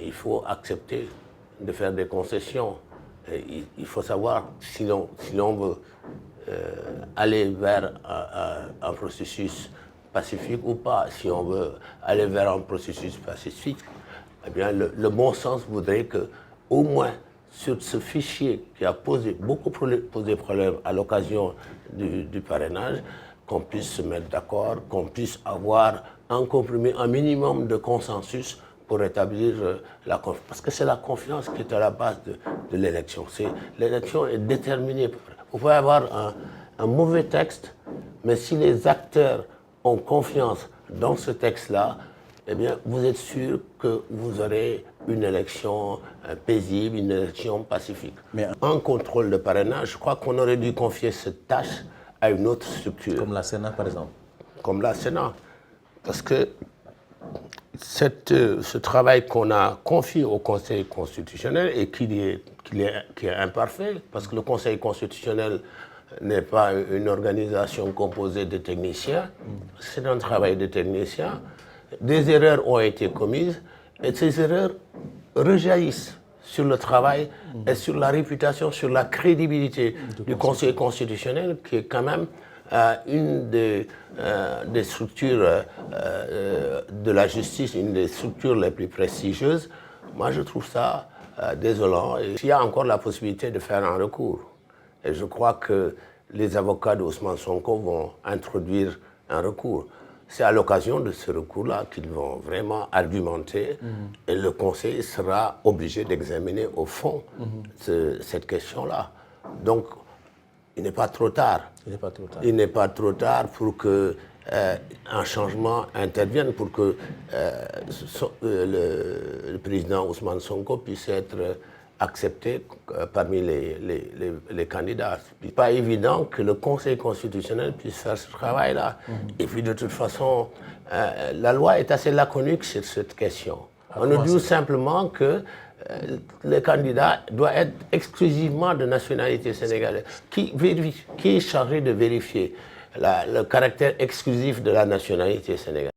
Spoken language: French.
il faut accepter de faire des concessions. Et il faut savoir si l'on veut aller vers un processus pacifique ou pas. Si on veut aller vers un processus pacifique, eh bien, le bon sens voudrait que, au moins, sur ce fichier qui a beaucoup posé problème à l'occasion du parrainage, qu'on puisse se mettre d'accord, qu'on puisse avoir un compromis, un minimum de consensus pour établir la confiance. Parce que c'est la confiance qui est à la base de l'élection. L'élection est déterminée. Vous pouvez avoir un mauvais texte, mais si les acteurs ont confiance dans ce texte-là, eh bien, vous êtes sûr que vous aurez une élection paisible, une élection pacifique. Mais un contrôle de parrainage, je crois qu'on aurait dû confier cette tâche à une autre structure. Comme la Sénat, par exemple. Comme la Sénat. Parce que ce travail qu'on a confié au Conseil constitutionnel et qui est imparfait, parce que le Conseil constitutionnel n'est pas une organisation composée de techniciens, c'est un travail de techniciens. Des erreurs ont été commises et ces erreurs rejaillissent sur le travail et sur la réputation, sur la crédibilité du Conseil constitutionnel, qui est quand même une des structures de la justice, une des structures les plus prestigieuses. Moi, je trouve ça désolant. Et il y a encore la possibilité de faire un recours. Et je crois que les avocats d'Ousmane Sonko vont introduire un recours. C'est à l'occasion de ce recours-là qu'ils vont vraiment argumenter et le Conseil sera obligé d'examiner au fond cette question-là. Donc, il n'est pas trop tard. Il n'est pas trop tard. Il n'est pas trop tard pour que un changement intervienne, pour que le président Ousmane Sonko puisse être accepté parmi les candidats. Ce n'est pas évident que le Conseil constitutionnel puisse faire ce travail-là. Et puis de toute façon, la loi est assez laconique sur cette question. On nous dit simplement que le candidat doit être exclusivement de nationalité sénégalaise. Qui est chargé de vérifier le caractère exclusif de la nationalité sénégalaise?